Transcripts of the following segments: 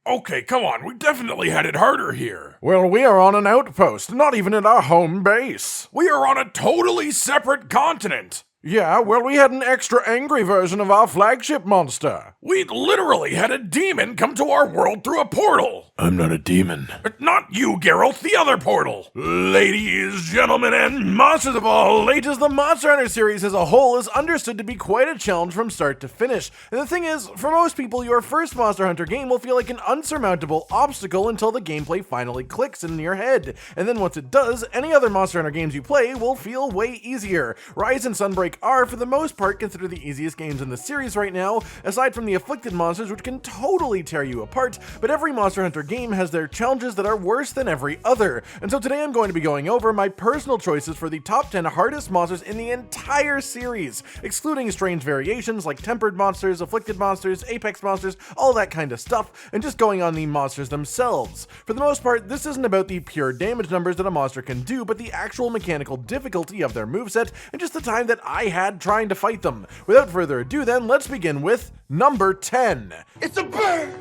Okay, come on, we definitely had it harder here. Well, we are on an outpost, not even at our home base. We are on a totally separate continent. Yeah, well, we had an extra angry version of our flagship monster. We literally had a demon come to our world through a portal. I'm not a demon. Not you, Geralt, the other portal. Ladies, gentlemen, and monsters of all ages, the Monster Hunter series as a whole is understood to be quite a challenge from start to finish. And the thing is, for most people, your first Monster Hunter game will feel like an unsurmountable obstacle until the gameplay finally clicks in your head. And then once it does, any other Monster Hunter games you play will feel way easier. Rise and Sunbreak are, for the most part, considered the easiest games in the series right now, aside from the afflicted monsters, which can totally tear you apart, but every Monster Hunter game has their challenges that are worse than every other. And so today I'm going to be going over my personal choices for the top 10 hardest monsters in the entire series, excluding strange variations like tempered monsters, afflicted monsters, apex monsters, all that kind of stuff, and just going on the monsters themselves. For the most part, this isn't about the pure damage numbers that a monster can do, but the actual mechanical difficulty of their moveset, and just the time that I had trying to fight them. Without further ado then, let's begin with number 10. It's a bird!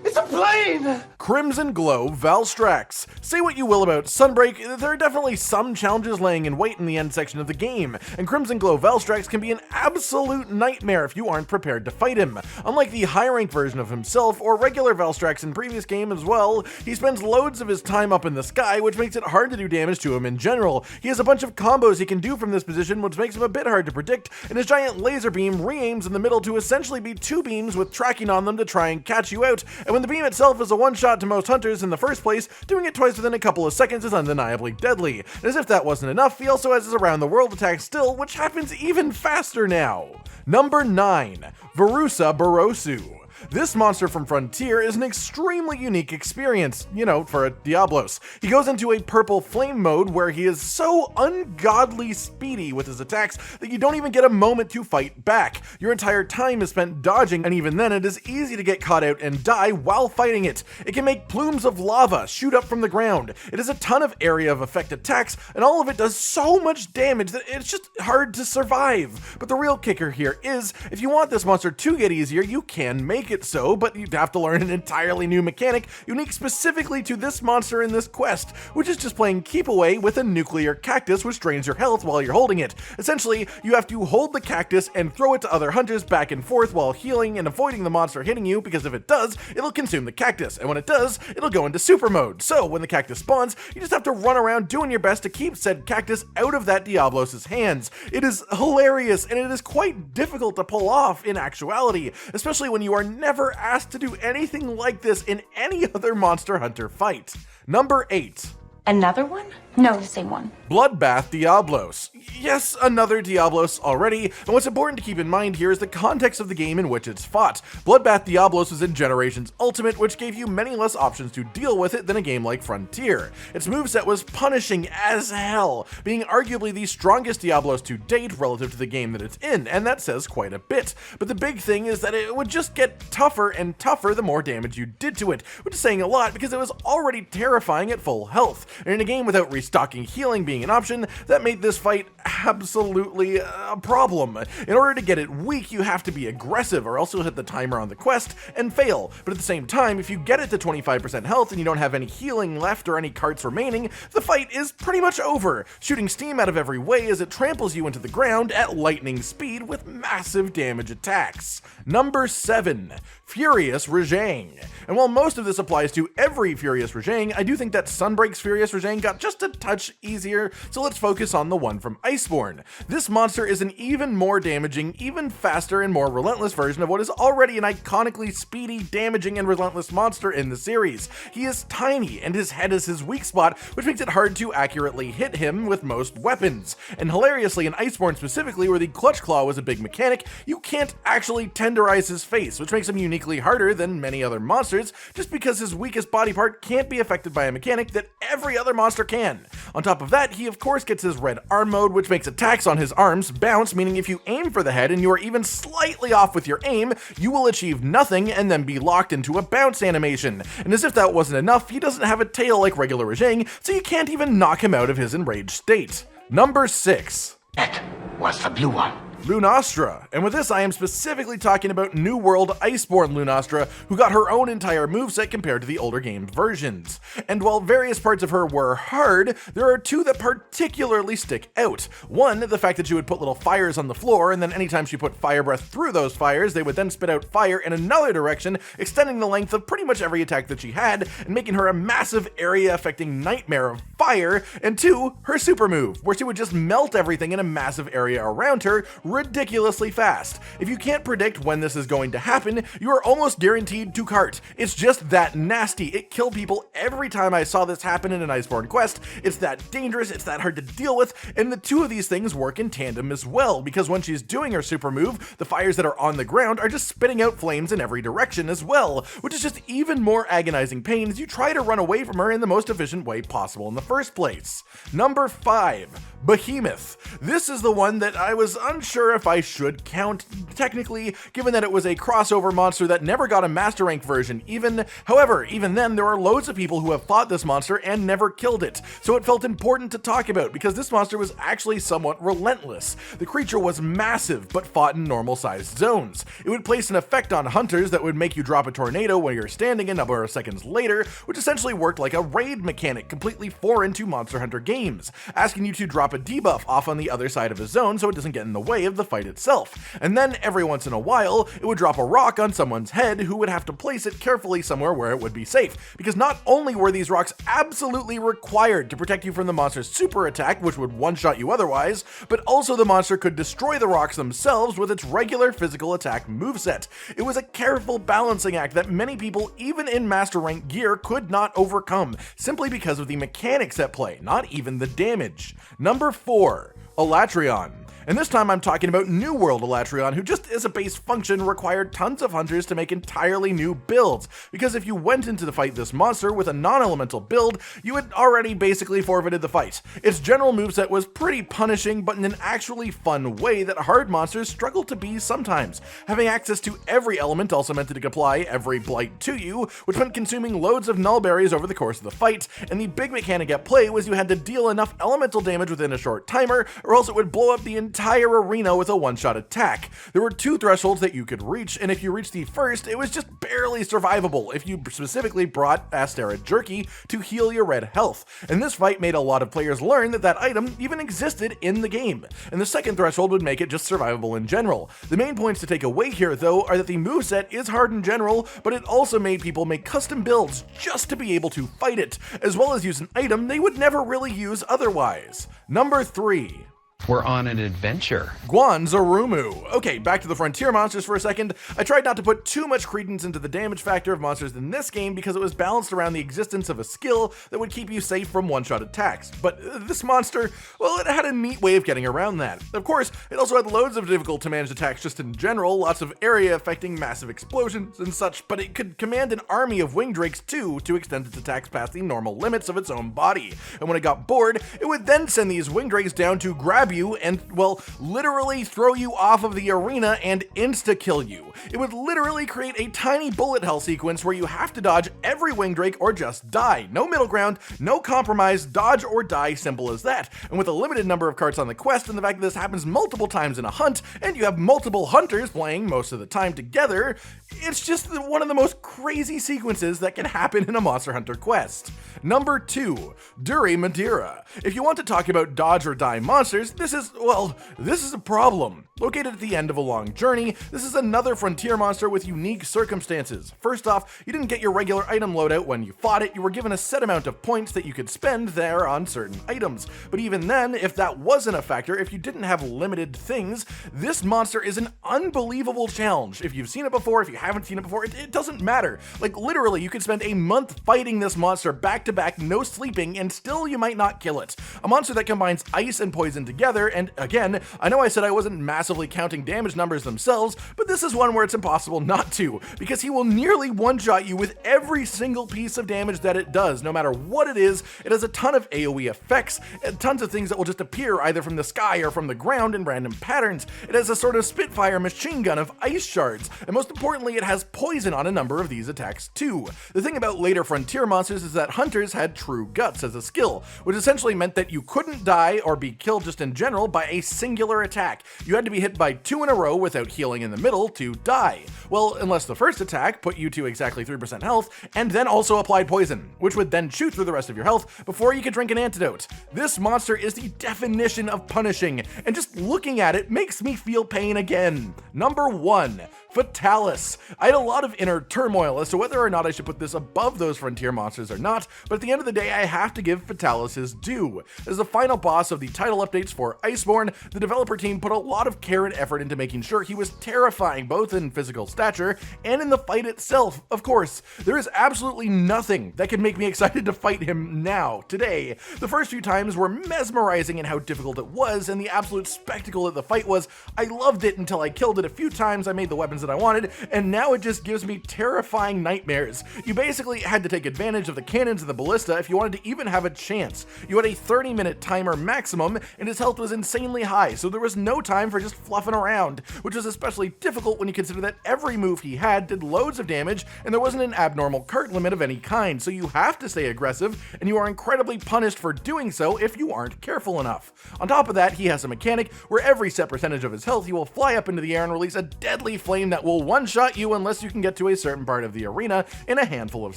It's a plane! Crimson Glow Valstrax. Say what you will about Sunbreak, there are definitely some challenges laying in wait in the end section of the game, and Crimson Glow Valstrax can be an absolute nightmare if you aren't prepared to fight him. Unlike the high-rank version of himself, or regular Valstrax in previous game as well, he spends loads of his time up in the sky, which makes it hard to do damage to him in general. He has a bunch of combos he can do from this position, which makes him a bit hard to predict, and his giant laser beam re-aims in the middle to essentially be two beams with tracking on them to try and catch you out, and when the beam itself is a one-shot to most hunters in the first place, doing it twice within a couple of seconds is undeniably deadly. And as if that wasn't enough, he also has his around-the-world attack still, which happens even faster now. Number 9. Varusaburosu. This monster from Frontier is an extremely unique experience, for a Diablos. He goes into a purple flame mode where he is so ungodly speedy with his attacks that you don't even get a moment to fight back. Your entire time is spent dodging, and even then it is easy to get caught out and die while fighting it. It can make plumes of lava shoot up from the ground. It has a ton of area of effect attacks, and all of it does so much damage that it's just hard to survive. But the real kicker here is, if you want this monster to get easier, you can make it so, but you'd have to learn an entirely new mechanic unique specifically to this monster in this quest, which is just playing keep away with a nuclear cactus which drains your health while you're holding it. Essentially, you have to hold the cactus and throw it to other hunters back and forth while healing and avoiding the monster hitting you, because if it does, it'll consume the cactus, and when it does, it'll go into super mode. So when the cactus spawns, you just have to run around doing your best to keep said cactus out of that Diablos' hands. It is hilarious, and it is quite difficult to pull off in actuality, especially when you are never asked to do anything like this in any other Monster Hunter fight. Number 8. Another one? No, the same one. Bloodbath Diablos. Yes, another Diablos already, and what's important to keep in mind here is the context of the game in which it's fought. Bloodbath Diablos was in Generations Ultimate, which gave you many less options to deal with it than a game like Frontier. Its moveset was punishing as hell, being arguably the strongest Diablos to date relative to the game that it's in, and that says quite a bit. But the big thing is that it would just get tougher and tougher the more damage you did to it, which is saying a lot because it was already terrifying at full health. And in a game without restocking healing being an option, that made this fight absolutely a problem. In order to get it weak, you have to be aggressive, or else you'll hit the timer on the quest and fail. But at the same time, if you get it to 25% health and you don't have any healing left or any carts remaining, the fight is pretty much over, shooting steam out of every way as it tramples you into the ground at lightning speed with massive damage attacks. Number 7. Furious Reging. And while most of this applies to every Furious Reging, I do think that Sunbreak's Furious Reging got just a touch easier, so let's focus on the one from Iceborne. This monster is an even more damaging, even faster and more relentless version of what is already an iconically speedy, damaging, and relentless monster in the series. He is tiny, and his head is his weak spot, which makes it hard to accurately hit him with most weapons. And hilariously, in Iceborne specifically, where the Clutch Claw was a big mechanic, you can't actually tenderize his face, which makes him uniquely harder than many other monsters, just because his weakest body part can't be affected by a mechanic that every other monster can. On top of that, he of course gets his red arm mode, which makes attacks on his arms bounce, meaning if you aim for the head and you are even slightly off with your aim, you will achieve nothing and then be locked into a bounce animation. And as if that wasn't enough, he doesn't have a tail like regular Reging, so you can't even knock him out of his enraged state. Number 6. That was the blue one. Lunastra. And with this, I am specifically talking about New World Iceborne Lunastra, who got her own entire moveset compared to the older game versions. And while various parts of her were hard, there are two that particularly stick out. One, the fact that she would put little fires on the floor, and then anytime she put fire breath through those fires, they would then spit out fire in another direction, extending the length of pretty much every attack that she had, and making her a massive area-affecting nightmare of fire. And two, her super move, where she would just melt everything in a massive area around her ridiculously fast. If you can't predict when this is going to happen, you are almost guaranteed to cart. It's just that nasty. It killed people every time I saw this happen in an Iceborne quest. It's that dangerous, it's that hard to deal with, and the two of these things work in tandem as well, because when she's doing her super move, the fires that are on the ground are just spitting out flames in every direction as well, which is just even more agonizing pain as you try to run away from her in the most efficient way possible in the first place. Number 5. Behemoth. This is the one that I was unsure if I should count technically, given that it was a crossover monster that never got a master rank version even. However, even then, there are loads of people who have fought this monster and never killed it, so it felt important to talk about because this monster was actually somewhat relentless. The creature was massive, but fought in normal sized zones. It would place an effect on hunters that would make you drop a tornado when you're standing a number of seconds later, which essentially worked like a raid mechanic completely foreign to Monster Hunter games, asking you to drop a debuff off on the other side of a zone so it doesn't get in the way of the fight itself. And then every once in a while, it would drop a rock on someone's head who would have to place it carefully somewhere where it would be safe, because not only were these rocks absolutely required to protect you from the monster's super attack, which would one-shot you otherwise, but also the monster could destroy the rocks themselves with its regular physical attack moveset. It was a careful balancing act that many people, even in master rank gear, could not overcome, simply because of the mechanics at play, not even the damage. Number 4. Alatrion. And this time I'm talking about New World Alatrion, who just as a base function required tons of hunters to make entirely new builds, because if you went into the fight this monster with a non-elemental build, you had already basically forfeited the fight. Its general moveset was pretty punishing, but in an actually fun way that hard monsters struggle to be sometimes. Having access to every element also meant to apply every blight to you, which meant consuming loads of null berries over the course of the fight, and the big mechanic at play was you had to deal enough elemental damage within a short timer, or else it would blow up the entire arena with a one-shot attack. There were 2 thresholds that you could reach, and if you reached the first, it was just barely survivable if you specifically brought Astera Jerky to heal your red health. And this fight made a lot of players learn that that item even existed in the game. And the second threshold would make it just survivable in general. The main points to take away here, though, are that the moveset is hard in general, but it also made people make custom builds just to be able to fight it, as well as use an item they would never really use otherwise. Number 3. We're on an adventure. Guanzorumu. Okay, back to the frontier monsters for a second. I tried not to put too much credence into the damage factor of monsters in this game because it was balanced around the existence of a skill that would keep you safe from one-shot attacks. But this monster, well, it had a neat way of getting around that. Of course, it also had loads of difficult to manage attacks just in general, lots of area affecting massive explosions and such, but it could command an army of wing drakes too to extend its attacks past the normal limits of its own body. And when it got bored, it would then send these wing drakes down to grab you and, well, literally throw you off of the arena and insta-kill you. It would literally create a tiny bullet hell sequence where you have to dodge every wing drake or just die. No middle ground, no compromise, dodge or die, simple as that. And with a limited number of carts on the quest and the fact that this happens multiple times in a hunt, and you have multiple hunters playing most of the time together, it's just one of the most crazy sequences that can happen in a Monster Hunter quest. Number 2. Duriemudira. If you want to talk about dodge or die monsters, this is a problem. Located at the end of a long journey, this is another frontier monster with unique circumstances. First off, you didn't get your regular item loadout when you fought it, you were given a set amount of points that you could spend there on certain items. But even then, if that wasn't a factor, if you didn't have limited things, this monster is an unbelievable challenge. If you've seen it before, if you haven't seen it before, it doesn't matter. Like literally, you could spend a month fighting this monster back to back, no sleeping, and still you might not kill it. A monster that combines ice and poison together, and again, I know I said I wasn't massively counting damage numbers themselves, but this is one where it's impossible not to, because he will nearly one-shot you with every single piece of damage that it does, no matter what it is. It has a ton of AoE effects, and tons of things that will just appear either from the sky or from the ground in random patterns. It has a sort of Spitfire machine gun of ice shards, and most importantly, it has poison on a number of these attacks too. The thing about later frontier monsters is that hunters had true guts as a skill, which essentially meant that you couldn't die or be killed just in general general by a singular attack. You had to be hit by 2 in a row without healing in the middle to die. Well, unless the first attack put you to exactly 3% health, and then also applied poison, which would then chew through the rest of your health before you could drink an antidote. This monster is the definition of punishing, and just looking at it makes me feel pain again. Number 1. Fatalis. I had a lot of inner turmoil as to whether or not I should put this above those frontier monsters or not, but at the end of the day I have to give Fatalis his due. As the final boss of the title updates for Iceborne, the developer team put a lot of care and effort into making sure he was terrifying both in physical stature and in the fight itself. Of course, there is absolutely nothing that could make me excited to fight him now, today. The first few times were mesmerizing in how difficult it was and the absolute spectacle that the fight was. I loved it until I killed it a few times, I made the weapons that I wanted, and now it just gives me terrifying nightmares. You basically had to take advantage of the cannons and the ballista if you wanted to even have a chance. You had a 30-minute timer maximum, and his health was insanely high, so there was no time for just fluffing around, which was especially difficult when you consider that every move he had did loads of damage, and there wasn't an abnormal cart limit of any kind, so you have to stay aggressive, and you are incredibly punished for doing so if you aren't careful enough. On top of that, he has a mechanic where every set percentage of his health he will fly up into the air and release a deadly flame that will one-shot you unless you can get to a certain part of the arena in a handful of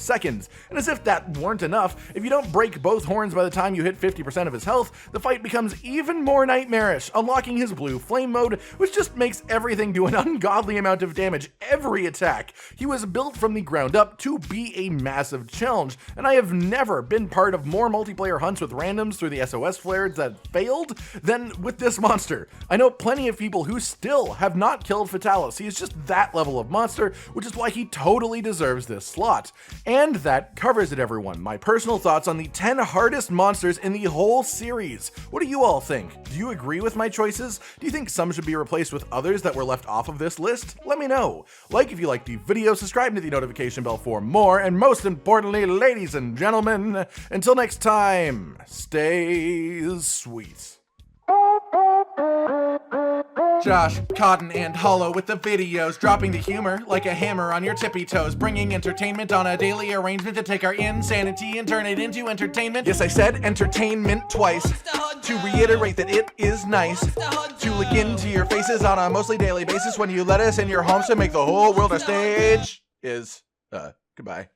seconds. And as if that weren't enough, if you don't break both horns by the time you hit 50% of his health, the fight becomes even more nightmarish, unlocking his blue flame mode, which just makes everything do an ungodly amount of damage every attack. He was built from the ground up to be a massive challenge, and I have never been part of more multiplayer hunts with randoms through the SOS flares that failed than with this monster. I know plenty of people who still have not killed Fatalis. He is just that level of monster, which is why he totally deserves this slot. And that covers it, everyone. My personal thoughts on the 10 hardest monsters in the whole series. What do you all think? Do you agree with my choices? Do you think some should be replaced with others that were left off of this list? Let me know. Like if you liked the video, subscribe to the notification bell for more, and most importantly, ladies and gentlemen, until next time, stay sweet. Josh, Cotton, and Hollow with the videos, dropping the humor like a hammer on your tippy toes, bringing entertainment on a daily arrangement to take our insanity and turn it into entertainment. Yes, I said entertainment twice, to reiterate that it is nice to look into your faces on a mostly daily basis when you let us in your homes to make the whole world a stage. Goodbye.